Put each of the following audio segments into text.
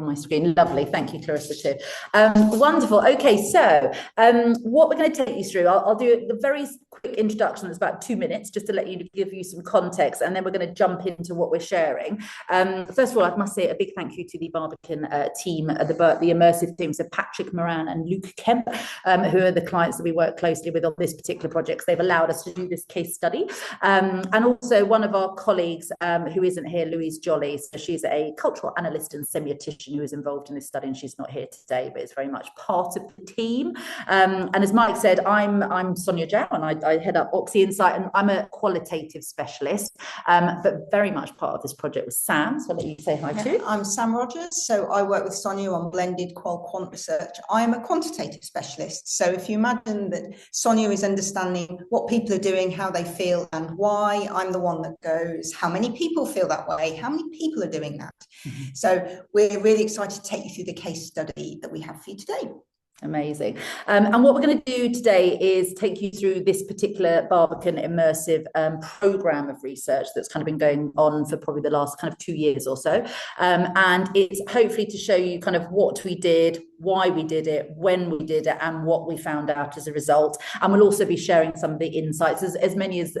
my screen. Lovely. Thank you, Clarissa, too. Wonderful. Okay, so what we're going to take you through, I'll do the very quick introduction. It's about 2 minutes, just to give you some context, and then we're going to jump into what we're sharing. First of all, I must say a big thank you to the Barbican team, the immersive team, so Patrick Moran and Luke Kemp, who are the clients that we work closely with on this particular project. They've allowed us to do this case study. And also one of our colleagues who isn't here, Louise Jolly. So she's a cultural analyst and semiotician who is involved in this study, and she's not here today, but is very much part of the team. And as Mike said, I'm Sonia Joao, and I head up Oxy Insight, and I'm a qualitative specialist, but very much part of this project with Sam. So I'll let you say hi too. I'm Sam Rogers. So I work with Sonia on blended qual-quant research. I'm a quantitative specialist. So if you imagine that Sonia is understanding what people are doing, how they feel and why, I'm the one that goes, how many people feel that way? How many people are doing that? Mm-hmm. So we're really excited to take you through the case study that we have for you today. Amazing. And what we're going to do today is take you through this particular Barbican Immersive program of research that's kind of been going on for probably the last kind of 2 years or so. And it's hopefully to show you kind of what we did, why we did it, when we did it, and what we found out as a result. And we'll also be sharing some of the insights, as many as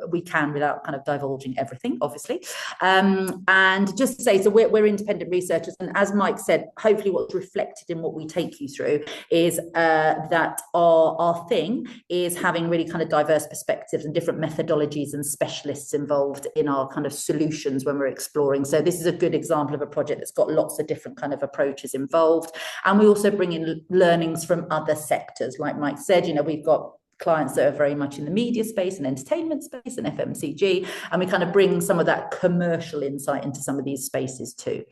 we can without kind of divulging everything, obviously. And just to say, so we're independent researchers. And as Mike said, hopefully what's reflected in what we take you through is that our thing is having really kind of diverse perspectives and different methodologies and specialists involved in our kind of solutions when we're exploring. So this is a good example of a project that's got lots of different kind of approaches involved. And we also bring in learnings from other sectors. Like Mike said, we've got clients that are very much in the media space and entertainment space and FMCG, and we kind of bring some of that commercial insight into some of these spaces too.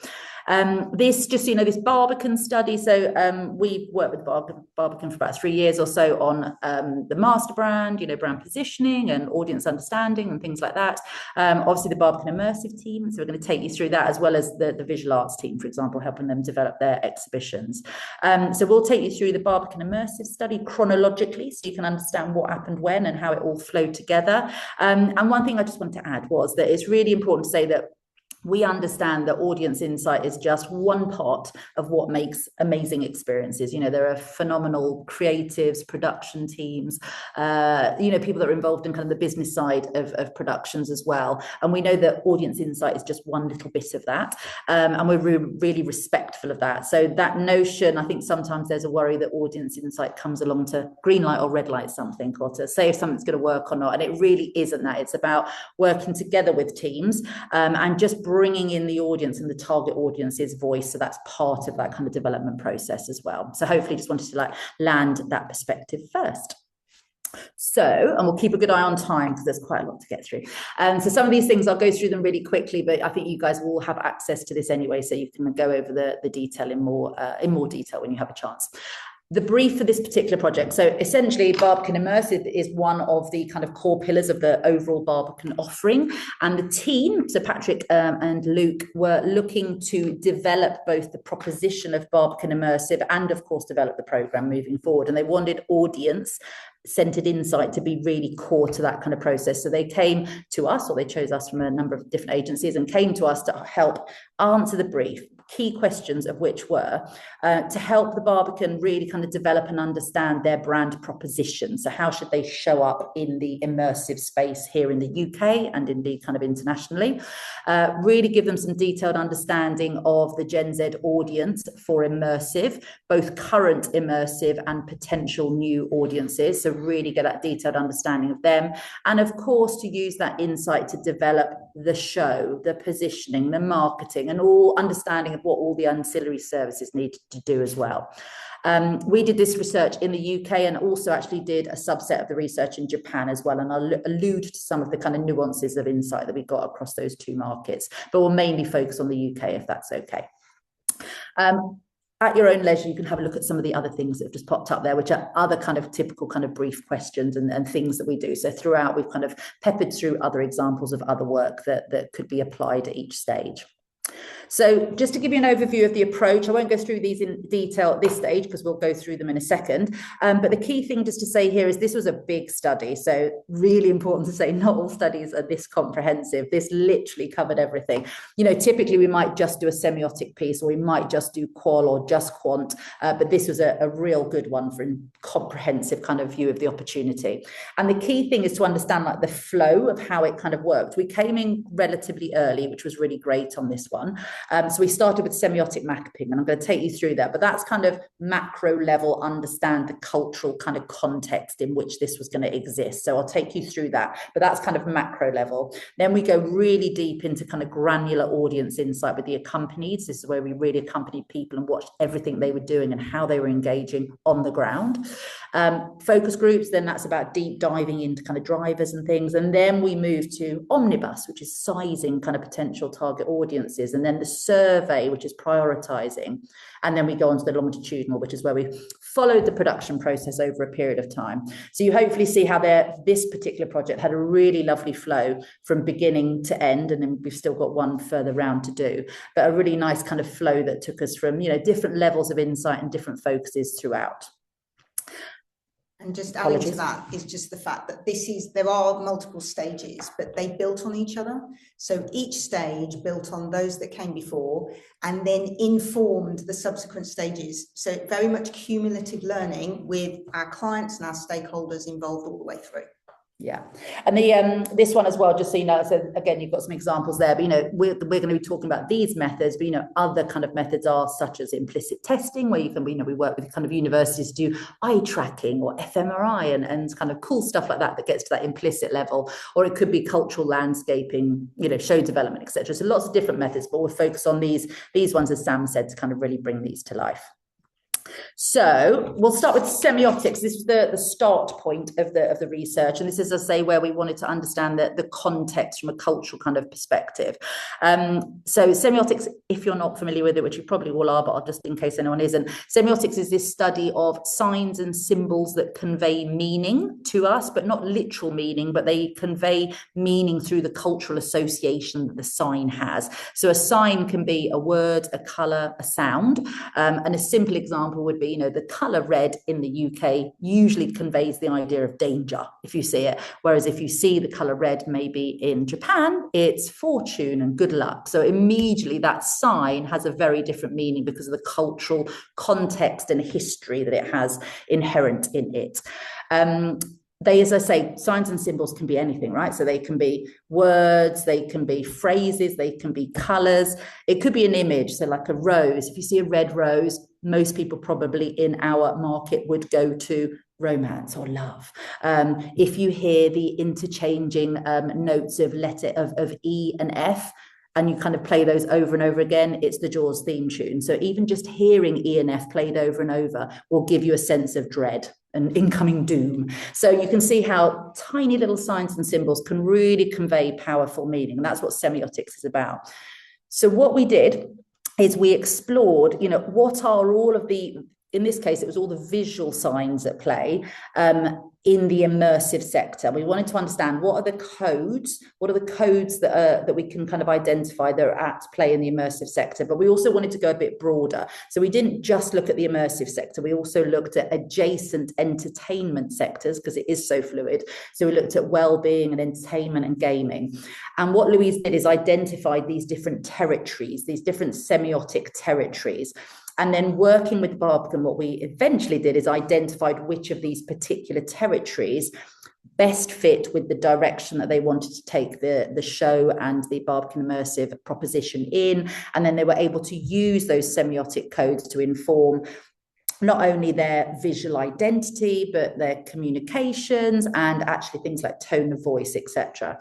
This Barbican study, so we've worked with Barbican for about 3 years or so on the master brand, brand positioning and audience understanding and things like that. Obviously the Barbican Immersive team, so we're going to take you through that, as well as the visual arts team, for example, helping them develop their exhibitions. So we'll take you through the Barbican Immersive study chronologically, so you can understand what happened when and how it all flowed together. And one thing I just wanted to add was that it's really important to say that we understand that audience insight is just one part of what makes amazing experiences. There are phenomenal creatives, production teams, people that are involved in kind of the business side of productions as well. And we know that audience insight is just one little bit of that. And we're really respectful of that. So that notion, I think sometimes there's a worry that audience insight comes along to green light or red light something, or to say if something's going to work or not. And it really isn't that. It's about working together with teams and just bringing in the audience and the target audience's voice. So that's part of that kind of development process as well. So hopefully just wanted to land that perspective first. So, and we'll keep a good eye on time because there's quite a lot to get through. So some of these things, I'll go through them really quickly, but I think you guys will have access to this anyway, so you can go over the detail in more detail when you have a chance. The brief for this particular project. So essentially, Barbican Immersive is one of the kind of core pillars of the overall Barbican offering. And the team, so Patrick and Luke, were looking to develop both the proposition of Barbican Immersive and, of course, develop the program moving forward. And they wanted audience-centered insight to be really core to that kind of process. So they came to us, or they chose us from a number of different agencies, and came to us to help answer the brief. Key questions of which were to help the Barbican really kind of develop and understand their brand proposition. So how should they show up in the immersive space here in the UK and indeed kind of internationally? Really give them some detailed understanding of the Gen Z audience for immersive, both current immersive and potential new audiences. So really get that detailed understanding of them. And of course, to use that insight to develop the show, the positioning, the marketing, and all understanding of what all the ancillary services need to do as well. We did this research in the UK and also actually did a subset of the research in Japan as well. And I'll allude to some of the kind of nuances of insight that we got across those two markets, but we'll mainly focus on the UK if that's okay. At your own leisure, you can have a look at some of the other things that have just popped up there, which are other kind of typical kind of brief questions and things that we do. So throughout, we've kind of peppered through other examples of other work that could be applied at each stage. So just to give you an overview of the approach, I won't go through these in detail at this stage because we'll go through them in a second. But the key thing just to say here is this was a big study. So really important to say not all studies are this comprehensive. This literally covered everything. You know, typically we might just do a semiotic piece, or we might just do qual or just quant. But this was a real good one for a comprehensive kind of view of the opportunity. And the key thing is to understand like the flow of how it kind of worked. We came in relatively early, which was really great on this one. So we started with semiotic mapping, and I'm going to take you through that, but that's kind of macro level, understand the cultural kind of context in which this was going to exist. So I'll take you through that, but that's kind of macro level. Then we go really deep into kind of granular audience insight with the accompanieds. This is where we really accompanied people and watched everything they were doing and how they were engaging on the ground. Focus groups, then that's about deep diving into kind of drivers and things. And then we move to omnibus, which is sizing kind of potential target audiences. And then the survey, which is prioritizing. And then we go on to the longitudinal, which is where we followed the production process over a period of time. So you hopefully see how this particular project had a really lovely flow from beginning to end. And then we've still got one further round to do, but a really nice kind of flow that took us from, you know, different levels of insight and different focuses throughout. And just adding to that is just the fact that there are multiple stages, but they built on each other. So each stage built on those that came before and then informed the subsequent stages. So very much cumulative learning with our clients and our stakeholders involved all the way through. Yeah, and this one as well, just so you know, so again, you've got some examples there, but you know, we're going to be talking about these methods, but you know, other kind of methods are such as implicit testing, where you can, you know, we work with kind of universities to do eye tracking or fMRI and kind of cool stuff like that gets to that implicit level, or it could be cultural landscaping, you know, show development, etc. So lots of different methods, but we'll focus on these ones, as Sam said, to kind of really bring these to life. So we'll start with semiotics. This was the start point of the research, and this is, as I say, where we wanted to understand the context from a cultural kind of perspective. So semiotics, if you're not familiar with it, which you probably all are, but just in case anyone isn't, semiotics is this study of signs and symbols that convey meaning to us, but not literal meaning, but they convey meaning through the cultural association that the sign has. So a sign can be a word, a colour, a sound, and a simple example would be, you know, the colour red in the UK usually conveys the idea of danger if you see it, whereas if you see the colour red maybe in Japan, it's fortune and good luck. So immediately that sign has a very different meaning because of the cultural context and history that it has inherent in it. They, as I say, signs and symbols can be anything, right? So they can be words, they can be phrases, they can be colors. It could be an image, so like a rose. If you see a red rose, most people probably in our market would go to romance or love. If you hear the interchanging notes of of E and F, and you kind of play those over and over again, it's the Jaws theme tune. So even just hearing E and F played over and over will give you a sense of dread and incoming doom. So you can see how tiny little signs and symbols can really convey powerful meaning. And that's what semiotics is about. So what we did is we explored, you know, what are all of the, in this case, it was all the visual signs at play in the immersive sector. We wanted to understand what are the codes that we can kind of identify that are at play in the immersive sector, but we also wanted to go a bit broader. So we didn't just look at the immersive sector, we also looked at adjacent entertainment sectors because it is so fluid. So we looked at well-being and entertainment and gaming. And what Louise did is identified these different territories, these different semiotic territories. And then working with Barbican, what we eventually did is identified which of these particular territories best fit with the direction that they wanted to take the show and the Barbican Immersive proposition in. And then they were able to use those semiotic codes to inform not only their visual identity, but their communications and actually things like tone of voice, etc.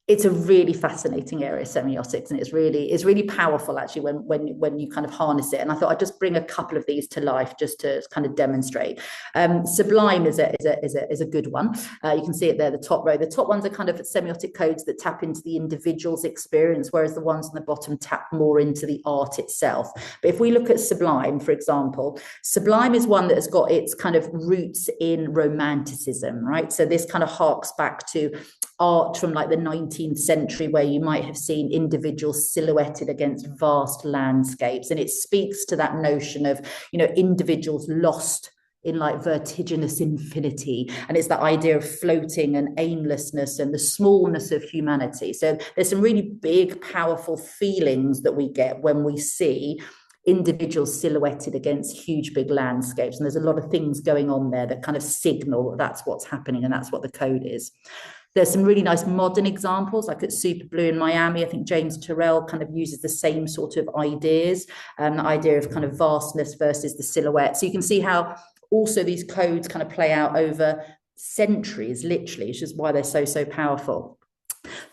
It's a really fascinating area, semiotics, and it's really powerful actually when you kind of harness it. And I thought I'd just bring a couple of these to life just to kind of demonstrate. Sublime is a good one. You can see it there, the top row. The top ones are kind of semiotic codes that tap into the individual's experience, whereas the ones on the bottom tap more into the art itself. But if we look at Sublime, for example, Sublime is one that has got its kind of roots in romanticism, right? So this kind of harks back to art from like the 19th century where you might have seen individuals silhouetted against vast landscapes. And it speaks to that notion of, individuals lost in like vertiginous infinity. And it's that idea of floating and aimlessness and the smallness of humanity. So there's some really big, powerful feelings that we get when we see individuals silhouetted against huge, big landscapes. And there's a lot of things going on there that kind of signal that that's what's happening and that's what the code is. There's some really nice modern examples, like at Super Blue in Miami. I think James Turrell kind of uses the same sort of ideas, the idea of kind of vastness versus the silhouette. So you can see how also these codes kind of play out over centuries, literally, which is why they're so powerful.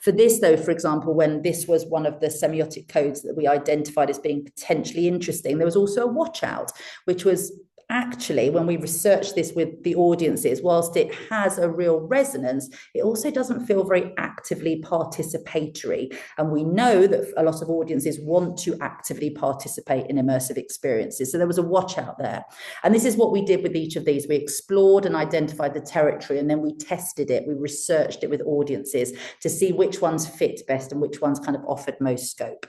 For this, though, for example, when this was one of the semiotic codes that we identified as being potentially interesting, there was also a watch out, which was actually, when we researched this with the audiences, whilst it has a real resonance, it also doesn't feel very actively participatory. And we know that a lot of audiences want to actively participate in immersive experiences. So there was a watch out there. And this is what we did with each of these. We explored and identified the territory, and then we tested it. We researched it with audiences to see which ones fit best and which ones kind of offered most scope.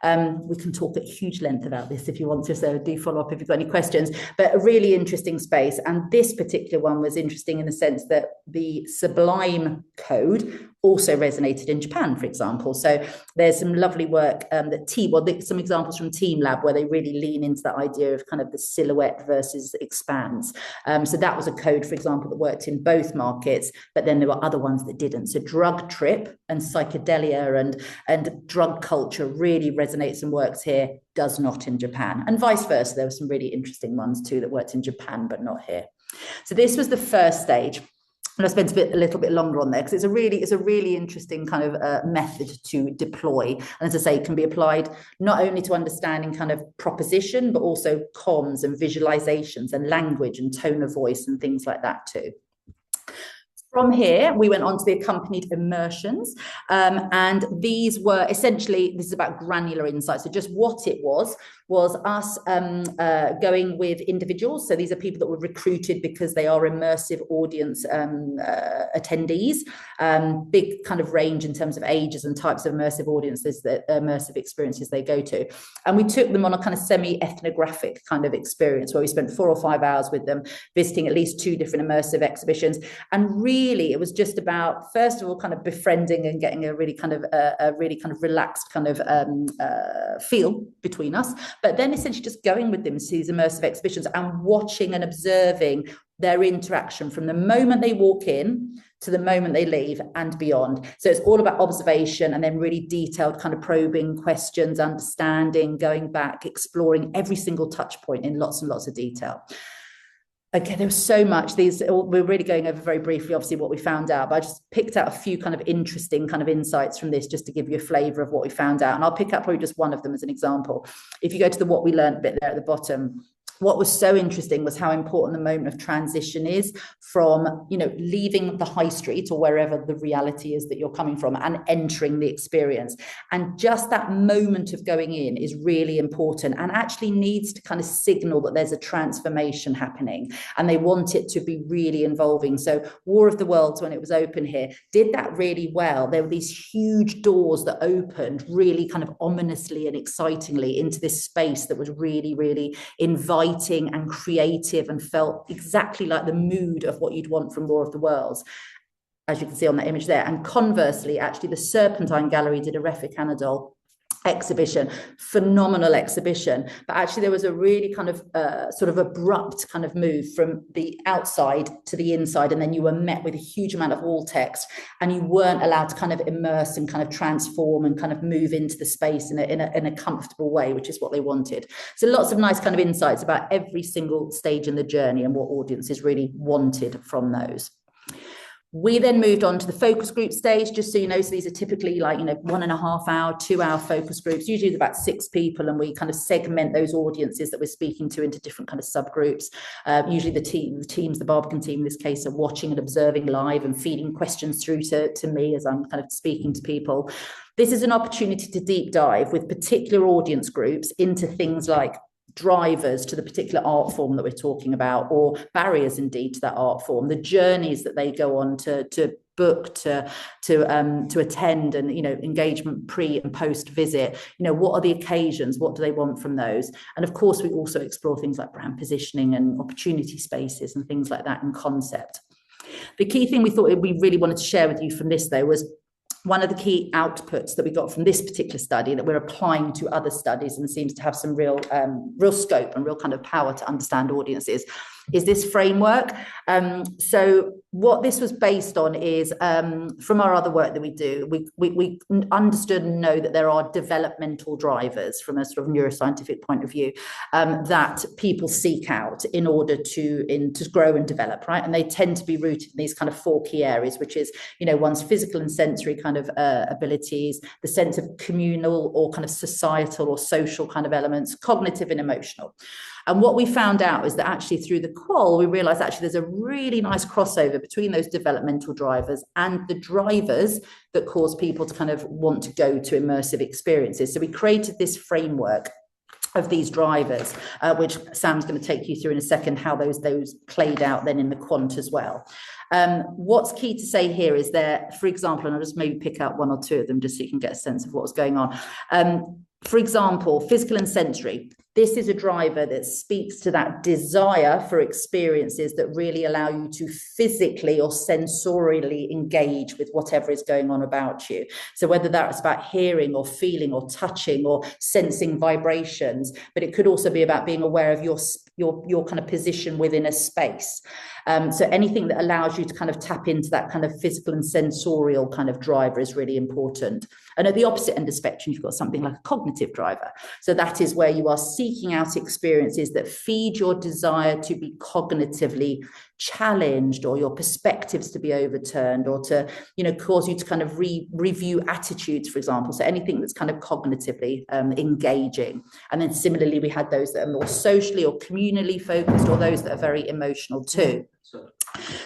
We can talk at huge length about this if you want to, so do follow up if you've got any questions, but a really interesting space. And this particular one was interesting in the sense that the Sublime code also resonated in Japan, for example. So there's some lovely work some examples from Team Lab where they really lean into that idea of kind of the silhouette versus expanse. So that was a code, for example, that worked in both markets, but then there were other ones that didn't. So drug trip and psychedelia and drug culture really resonates and works here, does not in Japan, and vice versa. There were some really interesting ones too that worked in Japan but not here. So this was the first stage. And I spent a little bit longer on there because it's a really interesting kind of method to deploy. And as I say, it can be applied not only to understanding kind of proposition, but also comms and visualizations and language and tone of voice and things like that too. From here, we went on to the accompanied immersions, and these were essentially, this is about granular insight. So just what it was us going with individuals. So these are people that were recruited because they are immersive audience attendees, big kind of range in terms of ages and types of immersive audiences, that immersive experiences they go to. And we took them on a kind of semi-ethnographic kind of experience where we spent 4 or 5 hours with them, visiting at least 2 different immersive exhibitions. And really, it was just about, first of all, kind of befriending and getting a really kind of relaxed kind of feel between us, but then essentially just going with them to these immersive exhibitions and watching and observing their interaction from the moment they walk in to the moment they leave and beyond. So it's all about observation and then really detailed kind of probing questions, understanding, going back, exploring every single touch point in lots and lots of detail. Okay, there was so much. We're really going over very briefly, obviously, what we found out, but I just picked out a few kind of interesting kind of insights from this just to give you a flavour of what we found out. And I'll pick up probably just one of them as an example. If you go to the what we learned bit there at the bottom, what was so interesting was how important the moment of transition is from, leaving the high street or wherever the reality is that you're coming from and entering the experience. And just that moment of going in is really important and actually needs to kind of signal that there's a transformation happening, and they want it to be really involving. So War of the Worlds, when it was open here, did that really well. There were these huge doors that opened really kind of ominously and excitingly into this space that was really, really inviting and creative and felt exactly like the mood of what you'd want from War of the Worlds, as you can see on that image there. And conversely, actually, the Serpentine Gallery did a Refik Anadol exhibition, phenomenal exhibition, but actually there was a really kind of sort of abrupt kind of move from the outside to the inside, and then you were met with a huge amount of wall text and you weren't allowed to kind of immerse and kind of transform and kind of move into the space in a comfortable way, which is what they wanted. So lots of nice kind of insights about every single stage in the journey and what audiences really wanted from those. We then moved on to the focus group stage, just so you know. So these are typically like, 1.5 hour, 2 hour focus groups, usually about 6 people. And we kind of segment those audiences that we're speaking to into different kind of subgroups. Usually the Barbican team in this case are watching and observing live and feeding questions through to me as I'm kind of speaking to people. This is an opportunity to deep dive with particular audience groups into things like drivers to the particular art form that we're talking about, or barriers indeed to that art form, the journeys that they go on to book, to attend, and engagement pre and post visit. What are the occasions? What do they want from those? And of course, we also explore things like brand positioning and opportunity spaces and things like that in concept. The key thing we thought we really wanted to share with you from this, though, was one of the key outputs that we got from this particular study that we're applying to other studies and seems to have some real scope and real kind of power to understand audiences, is this framework. So what this was based on is from our other work that we do, we understood and know that there are developmental drivers from a sort of neuroscientific point of view that people seek out in order to grow and develop, right? And they tend to be rooted in these kind of 4 key areas, which is, one's physical and sensory kind of abilities, the sense of communal or kind of societal or social kind of elements, cognitive and emotional. And what we found out is that actually through the qual, we realized actually there's a really nice crossover between those developmental drivers and the drivers that cause people to kind of want to go to immersive experiences. So we created this framework of these drivers, which Sam's going to take you through in a second, how those played out then in the quant as well. What's key to say here is that, for example, and I'll just maybe pick out 1 or 2 of them just so you can get a sense of what's going on. For example, physical and sensory. This is a driver that speaks to that desire for experiences that really allow you to physically or sensorially engage with whatever is going on about you. So whether that's about hearing or feeling or touching or sensing vibrations, but it could also be about being aware of your kind of position within a space. So anything that allows you to kind of tap into that kind of physical and sensorial kind of driver is really important. And at the opposite end of the spectrum, you've got something like a cognitive driver. So that is where you are seeking out experiences that feed your desire to be cognitively challenged, or your perspectives to be overturned, or to, cause you to kind of review attitudes, for example. So anything that's kind of cognitively engaging. And then similarly, we had those that are more socially or communally focused, or those that are very emotional too.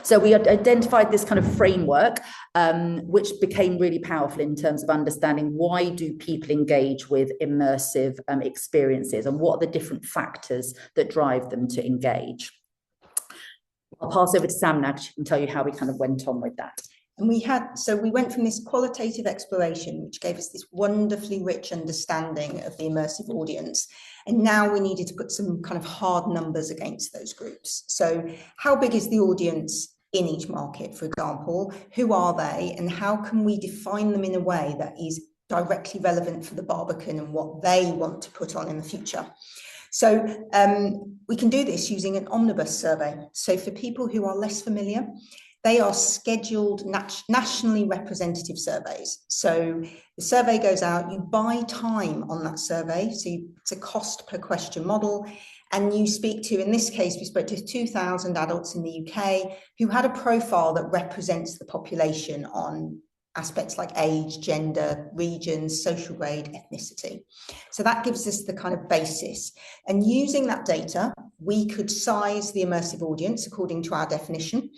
So we identified this kind of framework, which became really powerful in terms of understanding why do people engage with immersive experiences, and what are the different factors that drive them to engage. I'll pass over to Sam now, because she can tell you how we kind of went on with that. And we went from this qualitative exploration, which gave us this wonderfully rich understanding of the immersive audience. And now we needed to put some kind of hard numbers against those groups. So how big is the audience in each market, for example? Who are they? And how can we define them in a way that is directly relevant for the Barbican and what they want to put on in the future? So we can do this using an omnibus survey. So for people who are less familiar, they are scheduled nationally representative surveys. So the survey goes out, you buy time on that survey. So it's a cost per question model. And you speak to, in this case, we spoke to 2,000 adults in the UK who had a profile that represents the population on aspects like age, gender, regions, social grade, ethnicity. So that gives us the kind of basis. And using that data, we could size the immersive audience according to our definition.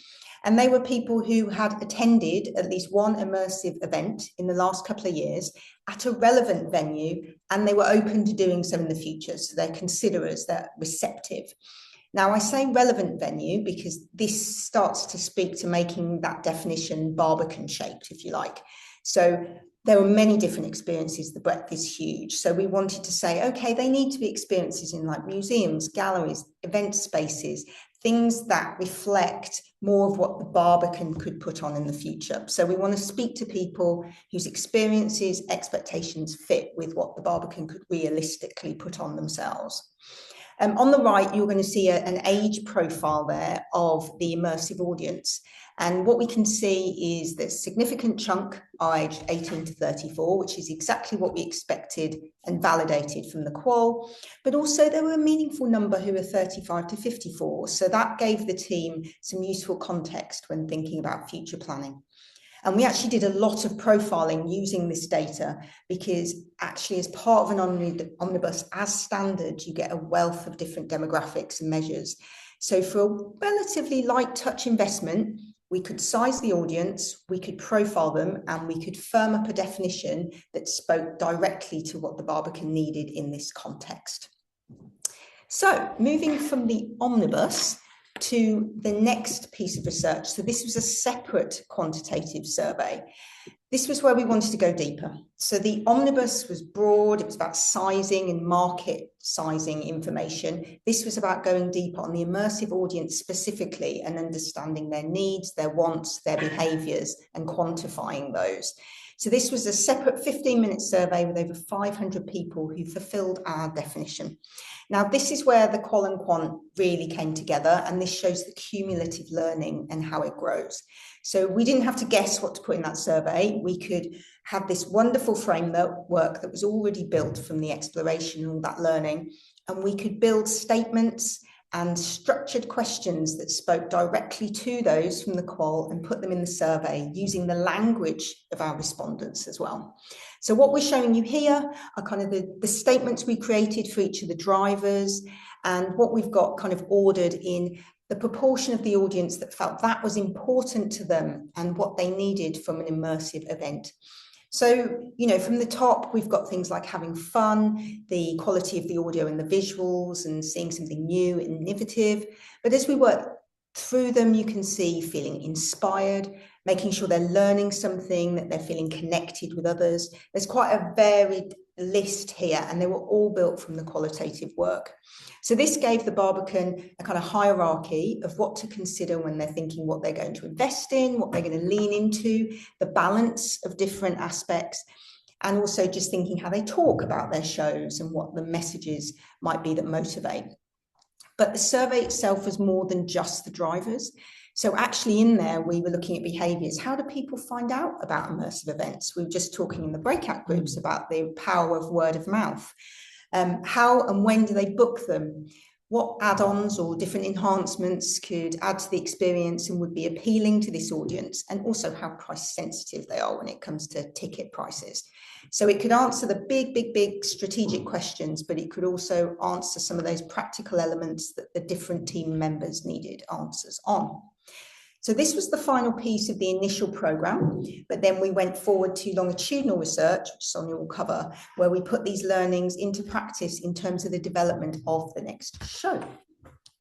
And they were people who had attended at least one immersive event in the last couple of years at a relevant venue, and they were open to doing so in the future. So they're considerers, they're receptive. Now, I say relevant venue because this starts to speak to making that definition Barbican shaped, if you like. So there were many different experiences. The breadth is huge. So we wanted to say, okay, they need to be experiences in like museums, galleries, event spaces, things that reflect more of what the Barbican could put on in the future. So we want to speak to people whose experiences, expectations fit with what the Barbican could realistically put on themselves. On the right, you're going to see an age profile there of the immersive audience. And what we can see is that significant chunk are aged 18 to 34, which is exactly what we expected and validated from the qual. But also there were a meaningful number who were 35 to 54. So that gave the team some useful context when thinking about future planning. And we actually did a lot of profiling using this data, because actually as part of an omnibus, as standard, you get a wealth of different demographics and measures. So for a relatively light touch investment, we could size the audience, we could profile them, and we could firm up a definition that spoke directly to what the Barbican needed in this context. So moving from the omnibus to the next piece of research. So this was a separate quantitative survey. This was where we wanted to go deeper. So the omnibus was broad, it was about sizing and market sizing information. This was about going deeper on the immersive audience specifically and understanding their needs, their wants, their behaviours and quantifying those. So this was a separate 15-minute survey with over 500 people who fulfilled our definition. Now, this is where the qual and quant really came together, and this shows the cumulative learning and how it grows. So we didn't have to guess what to put in that survey. We could have this wonderful framework that was already built from the exploration and all that learning, and we could build statements and structured questions that spoke directly to those from the qual and put them in the survey using the language of our respondents as well. So what we're showing you here are kind of the statements we created for each of the drivers, and what we've got kind of ordered in the proportion of the audience that felt that was important to them and what they needed from an immersive event. So, you know, from the top, we've got things like having fun, the quality of the audio and the visuals, and seeing something new and innovative. But as we work through them, you can see feeling inspired, making sure they're learning something, that they're feeling connected with others. There's quite a varied list here, and they were all built from the qualitative work. So this gave the Barbican a kind of hierarchy of what to consider when they're thinking what they're going to invest in, what they're going to lean into, the balance of different aspects, and also just thinking how they talk about their shows and what the messages might be that motivate. But the survey itself was more than just the drivers. So actually in there, we were looking at behaviours. How do people find out about immersive events? We were just talking in the breakout groups about the power of word of mouth. How and when do they book them? What add-ons or different enhancements could add to the experience and would be appealing to this audience? And also how price sensitive they are when it comes to ticket prices. So it could answer the big strategic questions, but it could also answer some of those practical elements that the different team members needed answers on. So this was the final piece of the initial programme, but then we went forward to longitudinal research, which Sonia will cover, where we put these learnings into practice in terms of the development of the next show.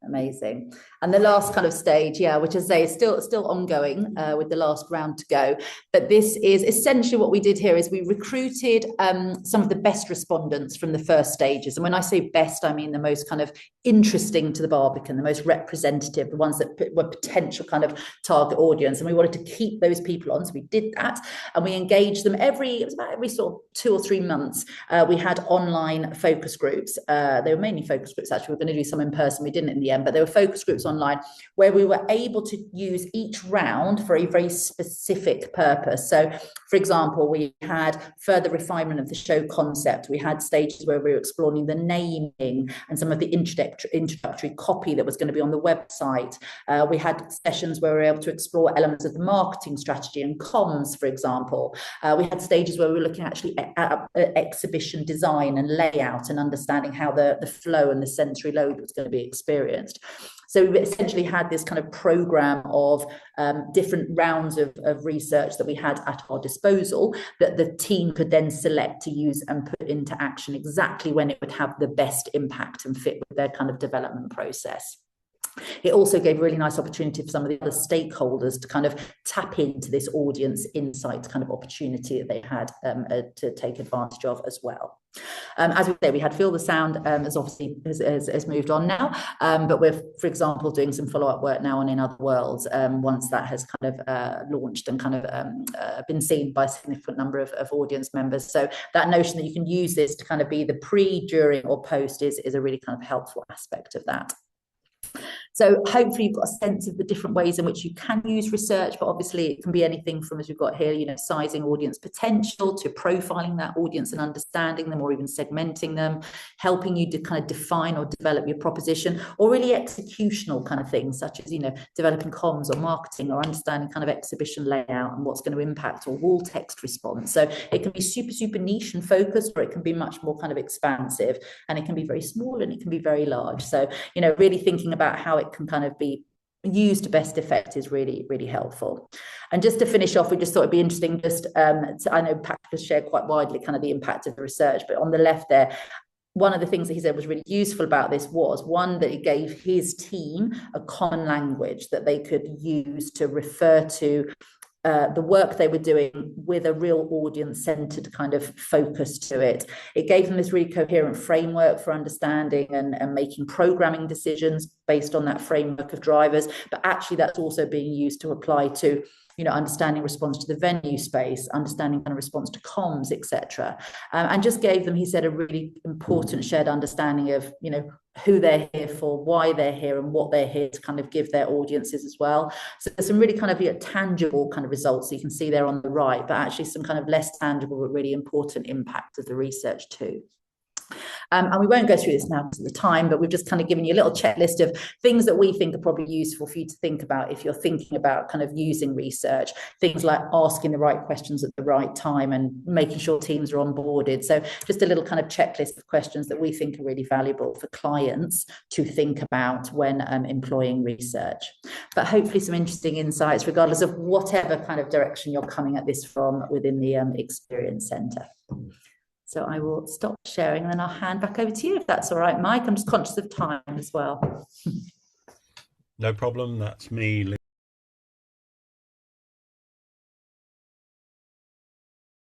Amazing. And the last kind of stage, yeah, which is still ongoing with the last round to go. But this is essentially what we did here is we recruited some of the best respondents from the first stages. And when I say best, I mean the most kind of interesting to the Barbican, the most representative, the ones that were potential kind of target audience. And we wanted to keep those people on. So we did that, and we engaged them it was about every sort of 2 or 3 months. We had online focus groups. They were mainly focus groups, actually. We were going to do some in person. We didn't in the end, but there were focus groups online where we were able to use each round for a very specific purpose. So, for example, we had further refinement of the show concept. We had stages where we were exploring the naming and some of the introductory copy that was going to be on the website. We had sessions where we were able to explore elements of the marketing strategy and comms, for example. We had stages where we were looking actually at exhibition design and layout and understanding how the flow and the sensory load was going to be experienced. So we essentially had this kind of program of different rounds of research that we had at our disposal that the team could then select to use and put into action exactly when it would have the best impact and fit with their kind of development process. It also gave a really nice opportunity for some of the other stakeholders to kind of tap into this audience insight kind of opportunity that they had to take advantage of as well. As we say, we had Feel the Sound as obviously has moved on now, but we're, for example, doing some follow-up work now on In Other Worlds once that has kind of launched and kind of been seen by a significant number of audience members. So that notion that you can use this to kind of be the pre, during or post is a really kind of helpful aspect of that. So hopefully you've got a sense of the different ways in which you can use research, but obviously it can be anything from, as we've got here, you know, sizing audience potential to profiling that audience and understanding them, or even segmenting them, helping you to kind of define or develop your proposition, or really executional kind of things such as, you know, developing comms or marketing or understanding kind of exhibition layout and what's going to impact, or wall text response. So it can be super niche and focused, or it can be much more kind of expansive, and it can be very small and it can be very large. So, you know, really thinking about how it can kind of be used to best effect is really helpful. And just to finish off, we just thought it'd be interesting just I know Patrick has shared quite widely kind of the impact of the research, but on the left there, one of the things that he said was really useful about this was, one, that it gave his team a common language that they could use to refer to the work they were doing with a real audience-centered kind of focus to it. It gave them this really coherent framework for understanding and making programming decisions based on that framework of drivers. But actually, that's also being used to apply to, you know, understanding response to the venue space, understanding kind of response to comms, etc. And just gave them, he said, a really important shared understanding of, you know, who they're here for, why they're here, and what they're here to kind of give their audiences as well. So there's some really kind of tangible kind of results that you can see there on the right, but actually some kind of less tangible but really important impact of the research too. And we won't go through this now because of the time, but we've just kind of given you a little checklist of things that we think are probably useful for you to think about if you're thinking about kind of using research. Things like asking the right questions at the right time and making sure teams are onboarded. So just a little kind of checklist of questions that we think are really valuable for clients to think about when employing research. But hopefully some interesting insights, regardless of whatever kind of direction you're coming at this from within the Experience Centre. So I will stop sharing and then I'll hand back over to you if that's all right, Mike. I'm just conscious of time as well. No problem. That's me.